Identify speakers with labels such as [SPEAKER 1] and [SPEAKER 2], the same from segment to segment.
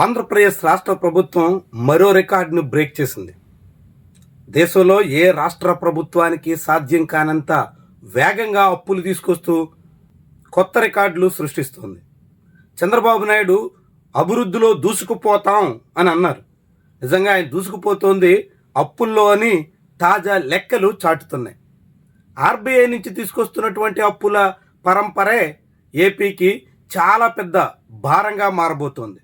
[SPEAKER 1] ఆంధ్రప్రదేశ్ రాష్ట్ర ప్రభుత్వం మరో రికార్డును బ్రేక్ చేసింది. దేశంలో ఏ రాష్ట్ర ప్రభుత్వానికి సాధ్యం కానంత వేగంగా అప్పులు తీసుకొస్తూ కొత్త రికార్డులు సృష్టిస్తోంది. చంద్రబాబు నాయుడు అభివృద్ధిలో దూసుకుపోతాం అని అన్నారు. నిజంగా ఆయన దూసుకుపోతోంది అప్పుల్లో అని తాజా లెక్కలు చాటుతున్నాయి. ఆర్బీఐ నుంచి తీసుకొస్తున్నటువంటి అప్పుల పరంపరే ఏపీకి చాలా పెద్ద భారంగా మారబోతోంది.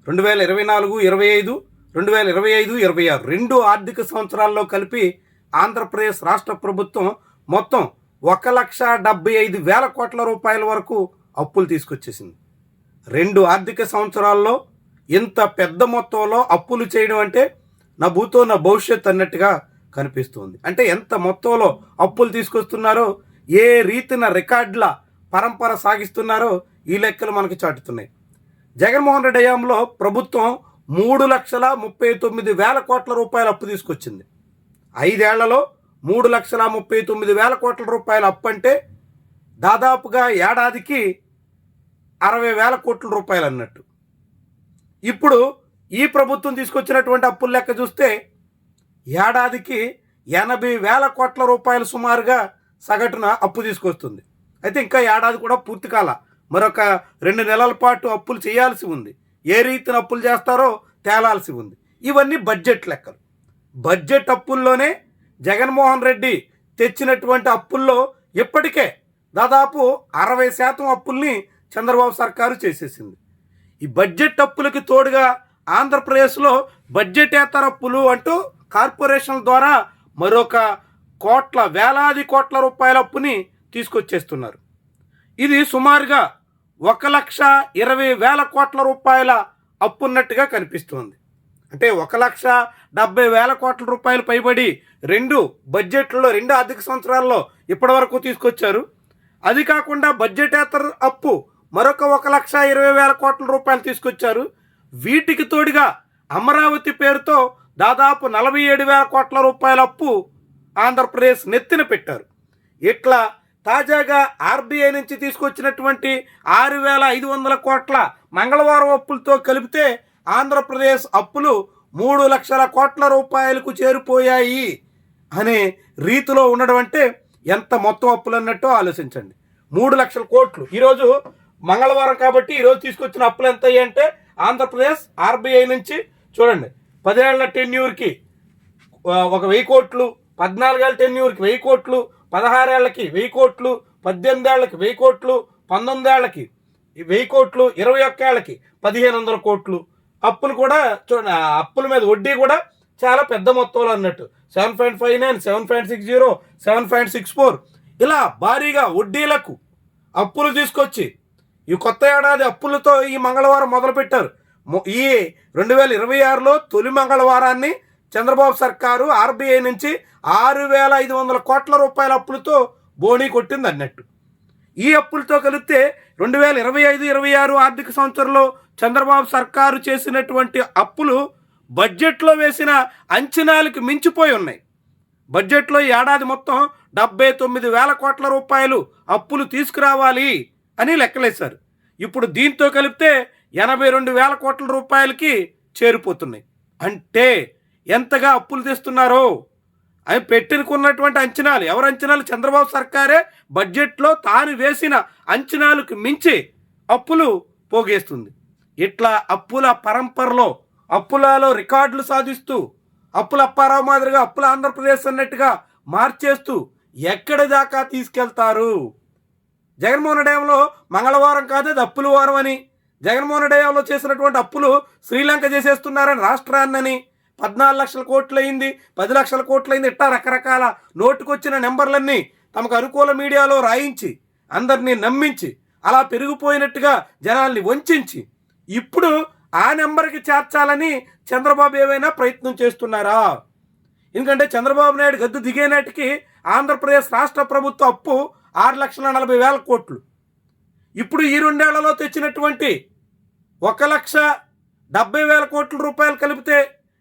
[SPEAKER 1] 2024-25, 2025-26 రెండు ఆర్థిక సంవత్సరాల్లో కలిపి ఆంధ్రప్రదేశ్ రాష్ట్ర ప్రభుత్వం మొత్తం 1,75,000 కోట్ల రూపాయల వరకు అప్పులు తీసుకొచ్చేసింది. రెండు ఆర్థిక సంవత్సరాల్లో ఇంత పెద్ద మొత్తంలో అప్పులు చేయడం అంటే నా భూతో నా భవిష్యత్ అన్నట్టుగా కనిపిస్తుంది. అంటే ఎంత మొత్తంలో అప్పులు తీసుకొస్తున్నారో, ఏ రీతిన రికార్డుల పరంపర సాగిస్తున్నారో ఈ లెక్కలు మనకి చాటుతున్నాయి. జగన్మోహన్ రెడ్డి హయాంలో ప్రభుత్వం 3,39,000 కోట్ల రూపాయల అప్పు తీసుకొచ్చింది. 5 ఏళ్లలో 3,39,000 కోట్ల రూపాయల అప్పు అంటే దాదాపుగా ఏడాదికి 60,000 కోట్ల రూపాయలు అన్నట్టు. ఇప్పుడు ఈ ప్రభుత్వం తీసుకొచ్చినటువంటి అప్పుల లెక్క చూస్తే ఏడాదికి 80,000 కోట్ల రూపాయలు సుమారుగా సగటున అప్పు తీసుకొస్తుంది. అయితే ఇంకా ఏడాది కూడా పూర్తి కాల, మరొక 2 నెలల పాటు అప్పులు చేయాల్సి ఉంది. ఏ రీతిన అప్పులు చేస్తారో తేలాల్సి ఉంది. ఇవన్నీ బడ్జెట్ లెక్కలు. బడ్జెట్ అప్పుల్లోనే జగన్మోహన్ రెడ్డి తెచ్చినటువంటి అప్పుల్లో ఇప్పటికే దాదాపు 60% అప్పుల్ని చంద్రబాబు సర్కారు చేసేసింది. ఈ బడ్జెట్ అప్పులకి తోడుగా ఆంధ్రప్రదేశ్లో బడ్జెటేతర అప్పులు అంటూ కార్పొరేషన్ల ద్వారా మరొక వేలాది కోట్ల రూపాయల అప్పుని తీసుకొచ్చేస్తున్నారు. ఇది సుమారుగా 1,20,000 కోట్ల రూపాయల అప్పు ఉన్నట్టుగా కనిపిస్తుంది. అంటే 1,70,000 కోట్ల రూపాయలు పైబడి రెండు బడ్జెట్లలో, రెండు ఆర్థిక సంవత్సరాల్లో ఇప్పటి వరకు తీసుకొచ్చారు. అది కాకుండా బడ్జెటేతర అప్పు మరొక 1,20,000 కోట్ల రూపాయలు తీసుకొచ్చారు. వీటికి తోడుగా అమరావతి పేరుతో దాదాపు 47,000 కోట్ల రూపాయల అప్పు ఆంధ్రప్రదేశ్ నెత్తిన పెట్టారు. ఇట్లా తాజాగా ఆర్బీఐ నుంచి తీసుకొచ్చినటువంటి 6,500 కోట్ల మంగళవారం అప్పులతో కలిపితే ఆంధ్రప్రదేశ్ అప్పులు 3,00,000 కోట్ల రూపాయలకు చేరిపోయాయి అనే రీతిలో ఉండడం అంటే ఎంత మొత్తం అప్పులు అన్నట్టు ఆలోచించండి. 3,00,000 కోట్లు ఈరోజు మంగళవారం కాబట్టి ఈరోజు తీసుకొచ్చిన అప్పులు ఎంత అయ్యాయి అంటే ఆంధ్రప్రదేశ్ ఆర్బీఐ నుంచి చూడండి, 10 ఏళ్ల టెన్యూర్కి 1,000 కోట్లు, 14 ఏళ్ల టెన్యూర్కి 1,000 కోట్లు, 16 ఏళ్లకి 1,000 కోట్లు, 18 ఏళ్లకి 1,000 కోట్లు, 19 ఏళ్లకి 1,000 కోట్లు, 21 ఏళ్లకి 1,500 కోట్లు అప్పులు కూడా చూడండి. అప్పుల మీద వడ్డీ కూడా చాలా పెద్ద మొత్తంలో అన్నట్టు 7.59, 7.60, 7.64 ఇలా భారీగా వడ్డీలకు అప్పులు తీసుకొచ్చి ఈ కొత్త ఏడాది అప్పులతో ఈ మంగళవారం మొదలుపెట్టారు. ఈ 2026లో తొలి మంగళవారాన్ని చంద్రబాబు సర్కారు ఆర్బీఐ నుంచి 6,500 కోట్ల రూపాయల అప్పులతో బోణీ కొట్టింది అన్నట్టు. ఈ అప్పులతో కలిపితే 2025-26 ఆర్థిక సంవత్సరంలో చంద్రబాబు సర్కారు చేసినటువంటి అప్పులు బడ్జెట్లో వేసిన అంచనాలకు మించిపోయి ఉన్నాయి. బడ్జెట్లో ఏడాది మొత్తం 79,000 కోట్ల రూపాయలు అప్పులు తీసుకురావాలి అని లెక్కలేశారు. ఇప్పుడు దీంతో కలిపితే 82,000 కోట్ల రూపాయలకి చేరిపోతున్నాయి. అంటే ఎంతగా అప్పులు తెస్తున్నారో అని పెట్టుకున్నటువంటి అంచనాలు, ఎవరు అంచనాలు? చంద్రబాబు సర్కారే బడ్జెట్లో తాను వేసిన అంచనాలకు మించి అప్పులు పోగేస్తుంది. ఇట్లా అప్పుల పరంపరలో, అప్పులలో రికార్డులు సాధిస్తూ, అప్పుల అప్పారావు మాదిరిగా అప్పుల ఆంధ్రప్రదేశ్ అన్నట్టుగా మార్చేస్తూ ఎక్కడి దాకా తీసుకెళ్తారు? జగన్మోహన్ రెడ్డి హయాంలో మంగళవారం కాదు అది అప్పుల వారం అని, జగన్మోహన్ రెడ్డి హయాంలో చేసినటువంటి అప్పులు శ్రీలంక చేసేస్తున్నారని రాష్ట్రాన్నని, 14 లక్షల కోట్లు అయింది, 10 లక్షల కోట్లు అయింది, ఇట్టా రకరకాల నోటుకొచ్చిన నెంబర్లన్నీ తమకు అనుకూల మీడియాలో రాయించి అందరినీ నమ్మించి అలా పెరిగిపోయినట్టుగా జనాల్ని వంచి ఇప్పుడు ఆ నెంబర్కి చేర్చాలని చంద్రబాబు ఏమైనా ప్రయత్నం చేస్తున్నారా? ఎందుకంటే చంద్రబాబు నాయుడు గద్దు దిగే నాటికి ఆంధ్రప్రదేశ్ రాష్ట్ర ప్రభుత్వ అప్పు 6,40,000 కోట్లు. ఇప్పుడు ఈ 2 ఏళ్లలో తెచ్చినటువంటి 1,70,000 కోట్ల రూపాయలు కలిపితే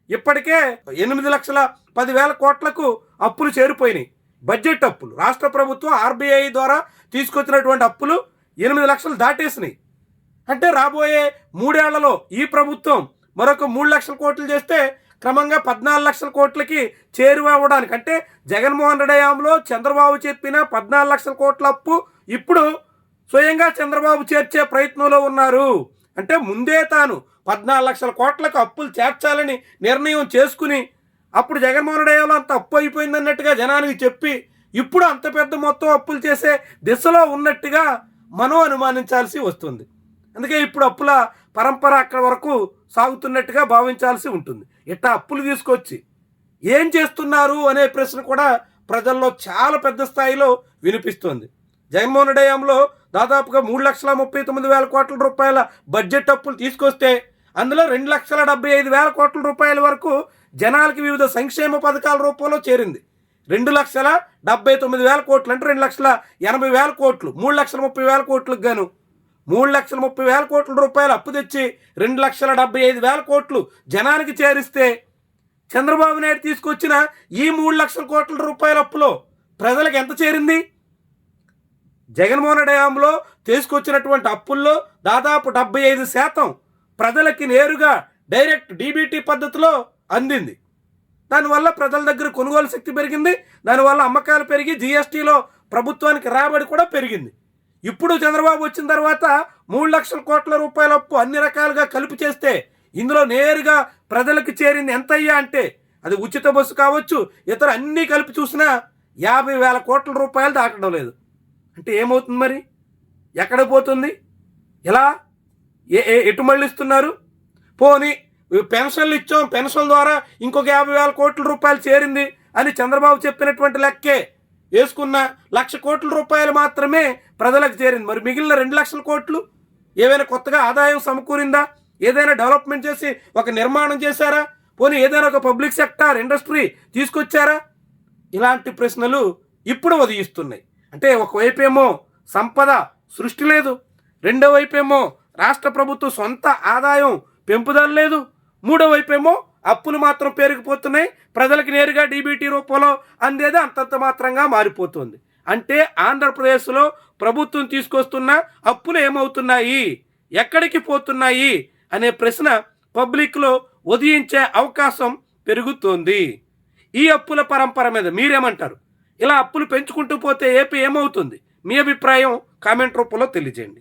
[SPEAKER 1] ఇప్పటికే 8,10,000 కోట్లకు అప్పులు చేరిపోయినాయి. బడ్జెట్ అప్పులు, రాష్ట్ర ప్రభుత్వం ఆర్బీఐ ద్వారా తీసుకొచ్చినటువంటి అప్పులు 8 లక్షలు దాటేసినాయి. అంటే రాబోయే 3 ఏళ్లలో ఈ ప్రభుత్వం మరొక 3 లక్షల కోట్లు చేస్తే క్రమంగా 14 లక్షల కోట్లకి చేరువవ్వడానికి, అంటే జగన్మోహన్ రెడ్డి హయాంలో చంద్రబాబు చెప్పిన 14 లక్షల కోట్ల అప్పు ఇప్పుడు స్వయంగా చంద్రబాబు చేర్చే ప్రయత్నంలో ఉన్నారు. అంటే ముందే తాను 14 లక్షల కోట్లకు అప్పులు చేర్చాలని నిర్ణయం చేసుకుని అప్పుడు జగన్మోహన్ రెడ్డి హయాంలో అంత అప్పు అయిపోయిందన్నట్టుగా జనానికి చెప్పి ఇప్పుడు అంత పెద్ద మొత్తం అప్పులు చేసే దిశలో ఉన్నట్టుగా మనం అనుమానించాల్సి వస్తుంది. అందుకే ఇప్పుడు అప్పుల పరంపర అక్కడ వరకు సాగుతున్నట్టుగా భావించాల్సి ఉంటుంది. ఇట్లా అప్పులు తీసుకొచ్చి ఏం చేస్తున్నారు అనే ప్రశ్న కూడా ప్రజల్లో చాలా పెద్ద స్థాయిలో వినిపిస్తుంది. జగన్మోహన్ రెడ్డి హయాంలో దాదాపుగా 3,39,000 కోట్ల రూపాయల బడ్జెట్ అప్పులు తీసుకొస్తే అందులో 2,75,000 కోట్ల రూపాయల వరకు జనాలకి వివిధ సంక్షేమ పథకాల రూపంలో చేరింది. 2,79,000 కోట్లు అంటే 2,80,000 కోట్లు, 3,30,000 కోట్లకు గాను 3,30,000 కోట్ల రూపాయలు అప్పు తెచ్చి 2,75,000 కోట్లు జనానికి చేరిస్తే చంద్రబాబు నాయుడు తీసుకొచ్చిన ఈ 3,00,000 కోట్ల రూపాయల అప్పులో ప్రజలకు ఎంత చేరింది? జగన్మోహన్ రెడ్డి హయాంలో తీసుకొచ్చినటువంటి అప్పుల్లో దాదాపు 75% ప్రజలకి నేరుగా డైరెక్ట్ డీబీటీ పద్ధతిలో అందింది. దానివల్ల ప్రజల దగ్గర కొనుగోలు శక్తి పెరిగింది, దానివల్ల అమ్మకాలు పెరిగి జీఎస్టీలో ప్రభుత్వానికి రాబడి కూడా పెరిగింది. ఇప్పుడు చంద్రబాబు వచ్చిన తర్వాత 3,00,000 కోట్ల రూపాయల అప్పు అన్ని రకాలుగా కలిపి చేస్తే ఇందులో నేరుగా ప్రజలకు చేరింది ఎంతయ్యా అంటే అది ఉచిత బస్సు కావచ్చు, ఇతర అన్నీ కలిపి చూసినా 50,000 కోట్ల రూపాయలు దాటడం లేదు. అంటే ఏమవుతుంది మరి? ఎక్కడ పోతుంది? ఎలా ఎటు మళ్ళిస్తున్నారు? పోనీ పెన్షన్లు ఇచ్చాం, పెన్షన్ల ద్వారా ఇంకొక 50,000 కోట్ల రూపాయలు చేరింది అని చంద్రబాబు చెప్పినటువంటి లెక్కే వేసుకున్న 1,00,000 కోట్ల రూపాయలు మాత్రమే ప్రజలకు చేరింది. మరి మిగిలిన 2,00,000 కోట్లు ఏవైనా కొత్తగా ఆదాయం సమకూరిందా? ఏదైనా డెవలప్మెంట్ చేసి ఒక నిర్మాణం చేశారా? పోనీ ఏదైనా ఒక పబ్లిక్ సెక్టార్ ఇండస్ట్రీ తీసుకొచ్చారా? ఇలాంటి ప్రశ్నలు ఇప్పుడు ఉదయిస్తున్నాయి. అంటే ఒకవైపు ఏమో సంపద సృష్టి లేదు, రెండో వైపేమో రాష్ట్ర ప్రభుత్వం సొంత ఆదాయం పెంపుదల లేదు, మూడో వైపేమో అప్పులు మాత్రం పెరిగిపోతున్నాయి, ప్రజలకు నేరుగా డీబీటీ రూపంలో అందేది అంతంత మాత్రంగా మారిపోతుంది. అంటే ఆంధ్రప్రదేశ్లో ప్రభుత్వం తీసుకొస్తున్న అప్పులు ఏమవుతున్నాయి, ఎక్కడికి పోతున్నాయి అనే ప్రశ్న పబ్లిక్లో ఉదయించే అవకాశం పెరుగుతోంది. ఈ అప్పుల పరంపర మీద మీరేమంటారు? ఇలా అప్పులు పెంచుకుంటూ పోతే ఏపీ ఏమవుతుంది? మీ అభిప్రాయం కామెంట్ రూపంలో తెలియజేయండి.